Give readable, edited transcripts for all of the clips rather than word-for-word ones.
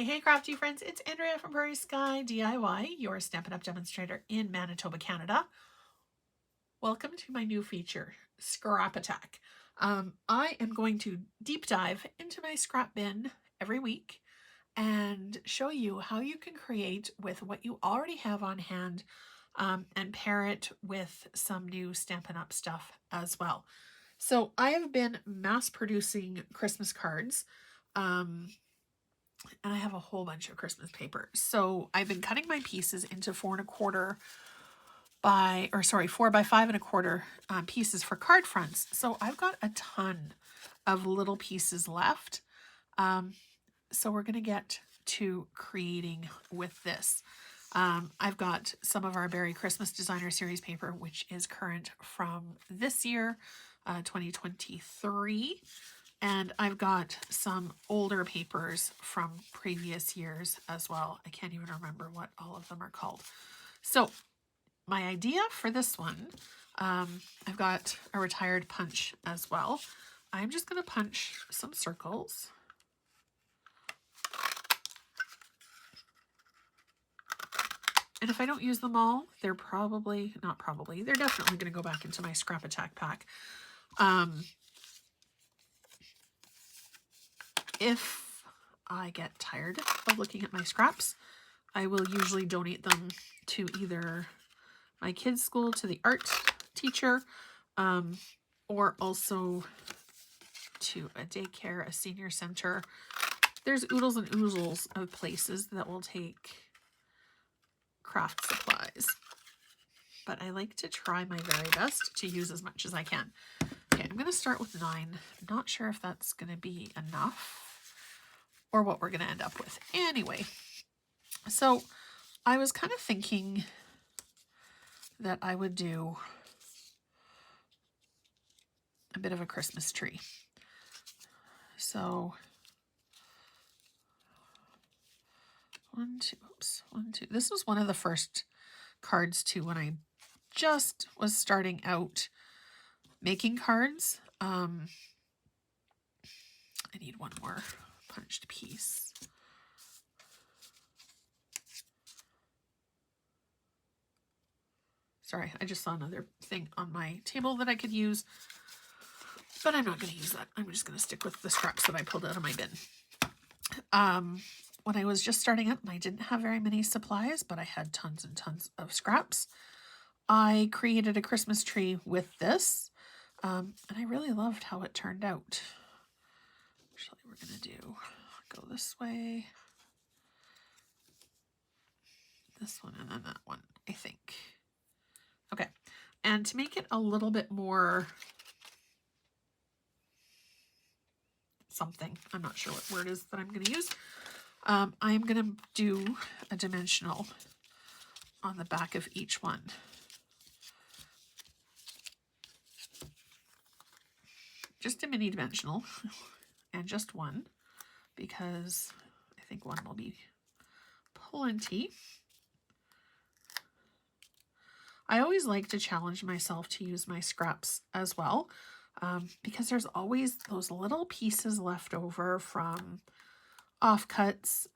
Hey, crafty friends, it's Andrea from Prairie Sky DIY, your Stampin' Up! Demonstrator in Manitoba, Canada. Welcome to my new feature, Scrap Attack. I am going to deep dive into my scrap bin every week and show you how you can create with what you already have on hand and pair it with some new Stampin' Up! Stuff as well. So I have been mass producing Christmas cards. And I have a whole bunch of Christmas paper. So I've been cutting my pieces into 4 by 5 1/4 pieces for card fronts. So I've got a ton of little pieces left. So we're going to get to creating with this. I've got some of our Berry Christmas Designer Series paper, which is current from this year, 2023. And I've got some older papers from previous years as well. I can't even remember what all of them are called. So my idea for this one, I've got a retired punch as well. I'm just going to punch some circles. And if I don't use them all, they're definitely going to go back into my Scrap Attack pack. If I get tired of looking at my scraps, I will usually donate them to either my kids' school, to the art teacher, or also to a daycare, a senior center. There's oodles and oozles of places that will take craft supplies. But I like to try my very best to use as much as I can. Okay, I'm going to start with 9. I'm not sure if that's going to be enough or what we're going to end up with. Anyway, so I was kind of thinking that I would do a bit of a Christmas tree. So 1, 2, 1, 2. This was one of the first cards too when I just was starting out making cards. I need one more punched piece. Sorry, I just saw another thing on my table that I could use, but I'm not going to use that. I'm just going to stick with the scraps that I pulled out of my bin. When I was just starting out and I didn't have very many supplies, but I had tons and tons of scraps, I created a Christmas tree with this, and I really loved how it turned out. Actually, we're going to go this way, this one, and then that one, I think. Okay, and to make it a little bit more something, I'm not sure what word is that I'm going to use, I'm going to do a dimensional on the back of each one. Just a mini dimensional and just one, because I think one will be plenty. I always like to challenge myself to use my scraps as well, because there's always those little pieces left over from offcuts.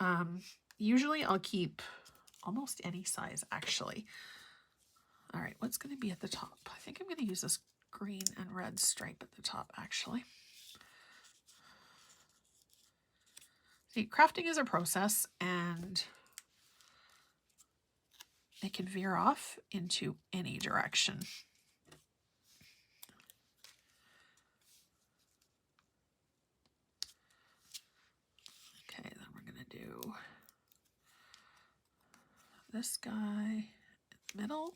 Usually I'll keep almost any size, actually. All right, what's going to be at the top? I think I'm going to use this green and red stripe at the top, actually. See, crafting is a process, and it can veer off into any direction. Okay, then we're going to do this guy in the middle.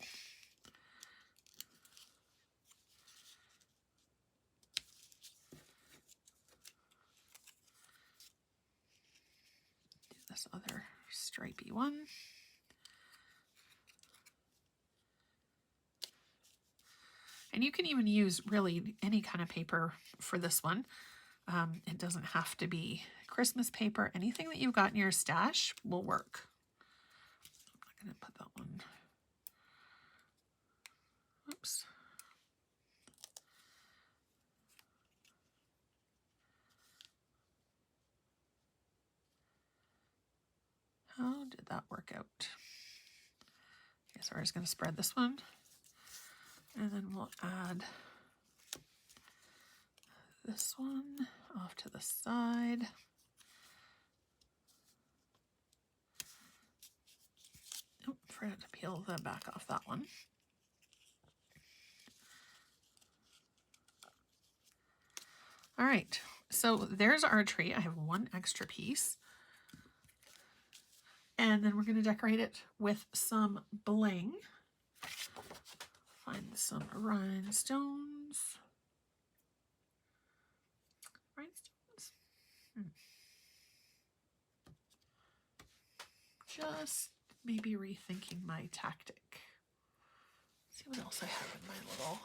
Do this other stripey one. And you can even use really any kind of paper for this one. It doesn't have to be Christmas paper. Anything that you've got in your stash will work. I'm not going to put that one. Oops. How did that work out? Okay, so we're just going to spread this one. And then we'll add this one off to the side. Oh, forgot to peel the back off that one. All right, so there's our tree. I have one extra piece. And then we're going to decorate it with some bling. Find some rhinestones. Rhinestones? Just maybe rethinking my tactic. Let's see what else I have in my little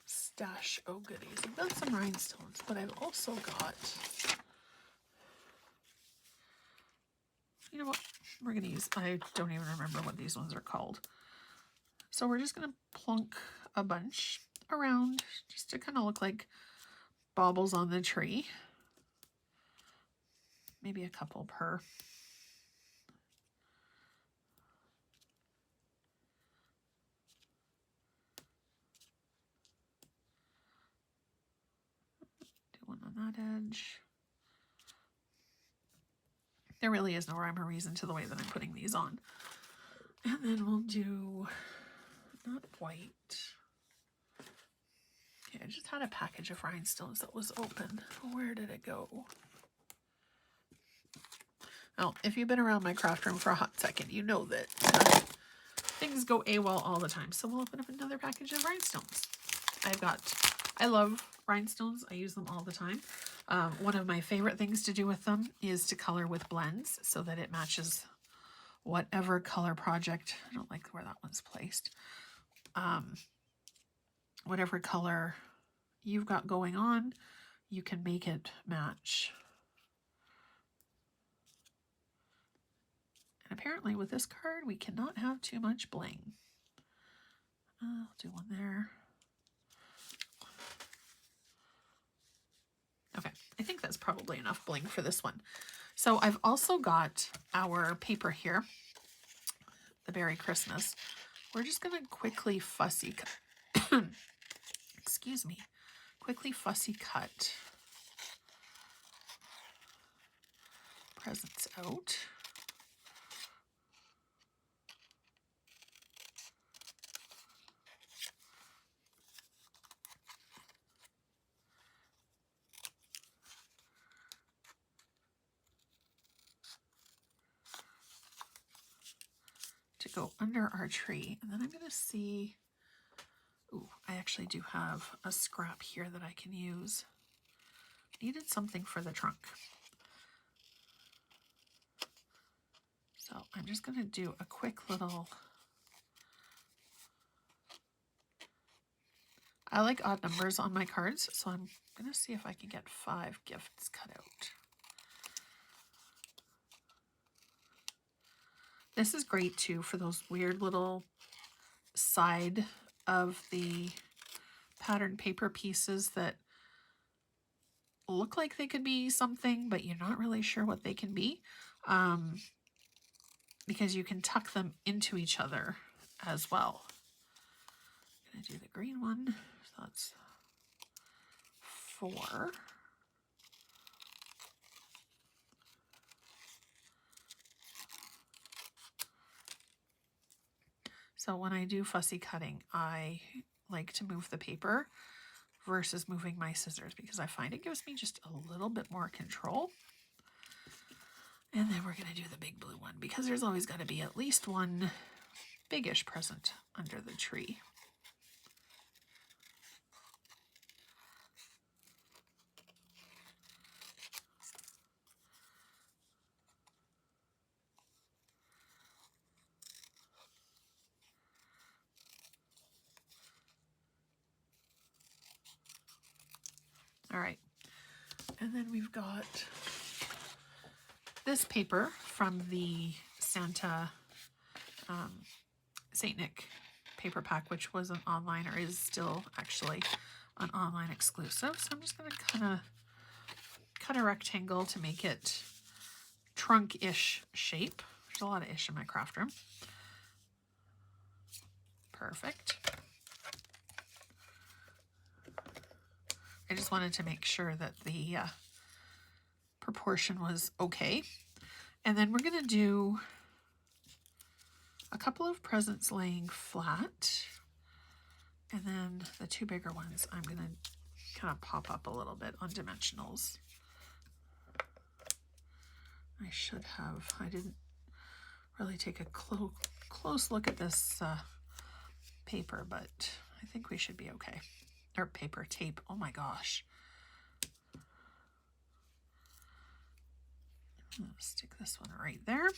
stash. Oh goodies, I've got some rhinestones, but I've also got, you know what, we're going to use, I don't even remember what these ones are called. So we're just going to plunk a bunch around just to kind of look like baubles on the tree. Maybe a couple per. Do one on that edge. There really is no rhyme or reason to the way that I'm putting these on. And then we'll do, not white. Okay, I just had a package of rhinestones that was open. Where did it go? Well, if you've been around my craft room for a hot second, you know that things go AWOL all the time. So we'll open up another package of rhinestones. I love rhinestones. I use them all the time. One of my favorite things to do with them is to color with blends so that it matches whatever color project. I don't like where that one's placed. Whatever color you've got going on, you can make it match. And apparently with this card, we cannot have too much bling. I'll do one there. Okay, I think that's probably enough bling for this one. So I've also got our paper here, the Berry Christmas. We're just going to quickly fussy cut. Excuse me. Quickly fussy cut presents out. To go under our tree. And then I'm going to see, ooh, I actually do have a scrap here that I can use. Needed something for the trunk. So I'm just going to do a quick little, I like odd numbers on my cards, so I'm going to see if I can get 5 gifts cut out. This is great too for those weird little side of the patterned paper pieces that look like they could be something, but you're not really sure what they can be, because you can tuck them into each other as well. I'm going to do the green one. So that's 4. So when I do fussy cutting, I like to move the paper versus moving my scissors because I find it gives me just a little bit more control. And then we're going to do the big blue one because there's always got to be at least one biggish present under the tree. All right, and then we've got this paper from the Santa St. Nick paper pack, which was an online, or is still actually an online exclusive. So I'm just going to kind of cut a rectangle to make it trunk-ish shape. There's a lot of ish in my craft room. Perfect. I just wanted to make sure that the proportion was okay. And then we're going to do a couple of presents laying flat. And then the two bigger ones I'm going to kind of pop up a little bit on dimensionals. I didn't really take a close look at this paper, but I think we should be okay. Or paper tape, oh my gosh. I'll stick this one right there.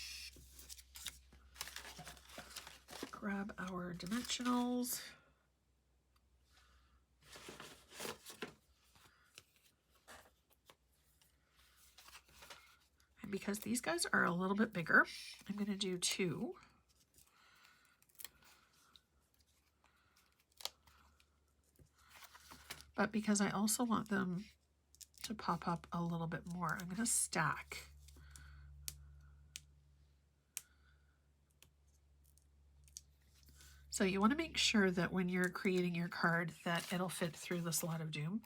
Grab our dimensionals. And because these guys are a little bit bigger, I'm going to do 2. But because I also want them to pop up a little bit more, I'm going to stack. So you want to make sure that when you're creating your card that it'll fit through the slot of doom.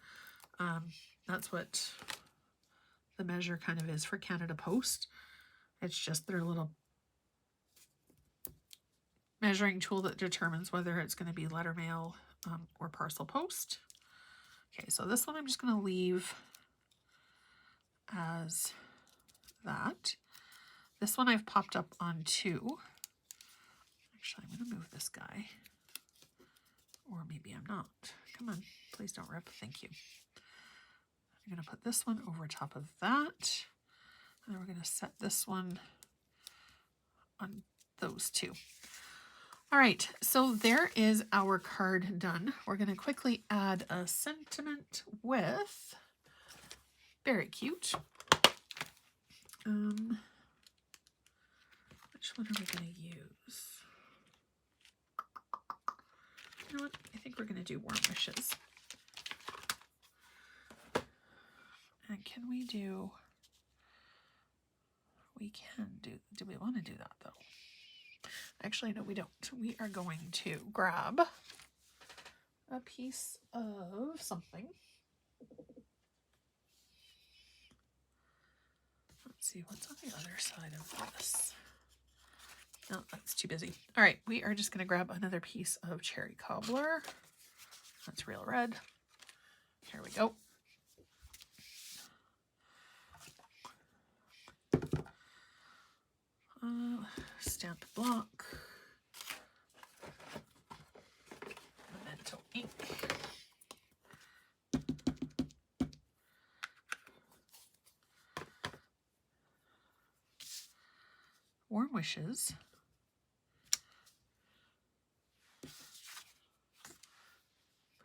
That's what the measure kind of is for Canada Post. It's just their little measuring tool that determines whether it's going to be letter mail or parcel post. Okay, so this one I'm just going to leave as that. This one I've popped up on 2. Actually, I'm going to move this guy. Or maybe I'm not. Come on, please don't rip. Thank you. I'm going to put this one over top of that. And then we're going to set this one on those 2. All right, so there is our card done. We're going to quickly add a sentiment with, very cute. Which one are we going to use? You know what? I think we're going to do warm wishes. And can we do, we can do we want to do that though? Actually, no, we don't. We are going to grab a piece of something. Let's see, what's on the other side of this? No, that's too busy. All right, we are just going to grab another piece of cherry cobbler. That's real red. Here we go. Stamp block. Memento ink. Warm wishes. Put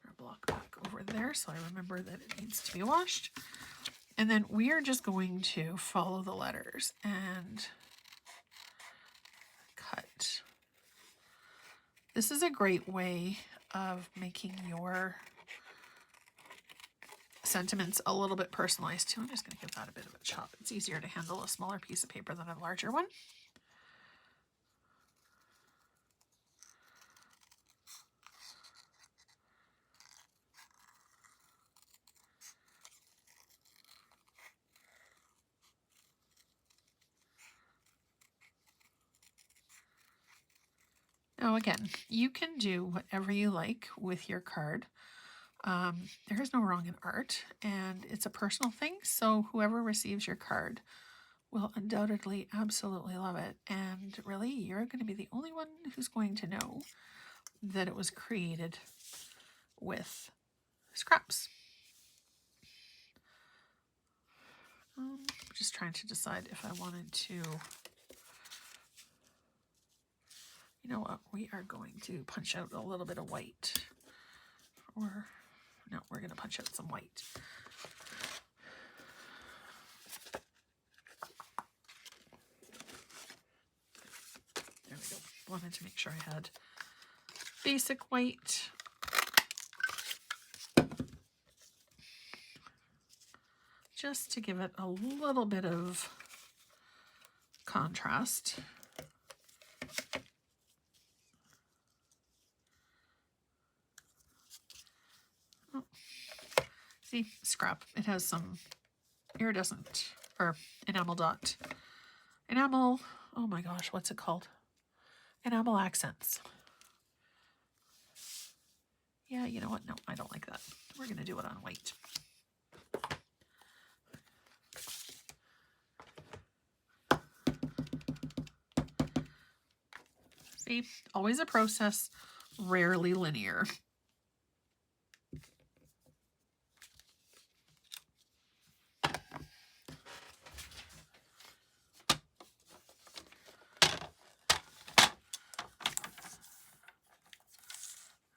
our block back over there so I remember that it needs to be washed. And then we are just going to follow the letters and cut. This is a great way of making your sentiments a little bit personalized too. I'm just going to give that a bit of a chop. It's easier to handle a smaller piece of paper than a larger one. Now again, you can do whatever you like with your card. There is no wrong in art, and it's a personal thing, so whoever receives your card will undoubtedly absolutely love it, and really you're going to be the only one who's going to know that it was created with scraps. I'm just trying to decide if I wanted to, you know what, we are going to punch out a little bit of white, or no, we're going to punch out some white. There we go. Wanted to make sure I had basic white. Just to give it a little bit of contrast. Oh, see, scrap. It has some iridescent or enamel dot. Enamel, oh my gosh, what's it called? Enamel accents. Yeah, you know what? No, I don't like that. We're going to do it on white. See, always a process, rarely linear.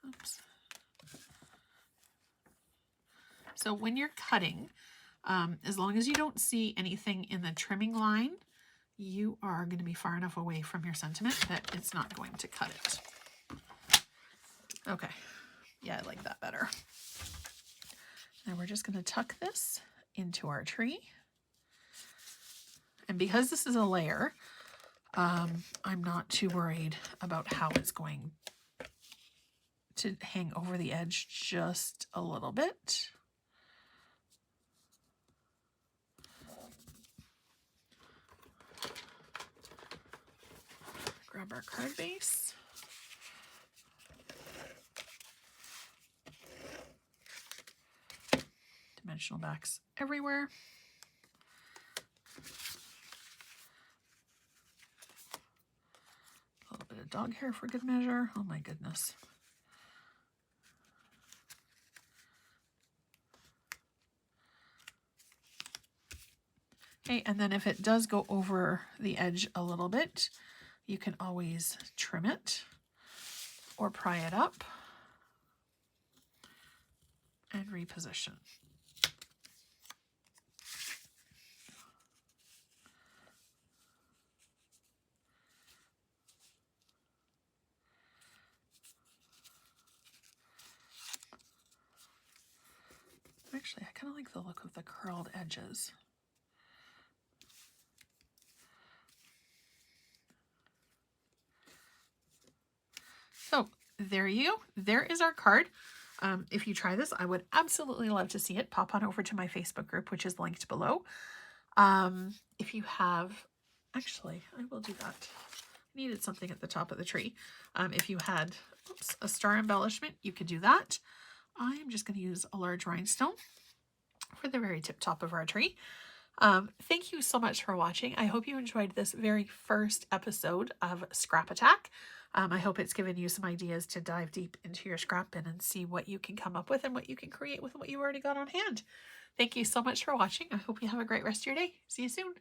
Oops. So when you're cutting, as long as you don't see anything in the trimming line, you are going to be far enough away from your sentiment that it's not going to cut it. Okay, yeah, I like that better. Now we're just going to tuck this into our tree. And because this is a layer, I'm not too worried about how it's going to hang over the edge just a little bit. Grab our card base. Dimensional backs everywhere. A little bit of dog hair for good measure. Oh my goodness. Okay, and then if it does go over the edge a little bit, you can always trim it or pry it up and reposition. Actually, I kind of like the look of the curled edges. So there is our card. If you try this, I would absolutely love to see it. Pop on over to my Facebook group, which is linked below. If you have, actually, I will do that. I needed something at the top of the tree. If you had a star embellishment, you could do that. I'm just going to use a large rhinestone for the very tip top of our tree. Thank you so much for watching. I hope you enjoyed this very first episode of Scrap Attack. I hope it's given you some ideas to dive deep into your scrap bin and see what you can come up with and what you can create with what you already got on hand. Thank you so much for watching. I hope you have a great rest of your day. See you soon.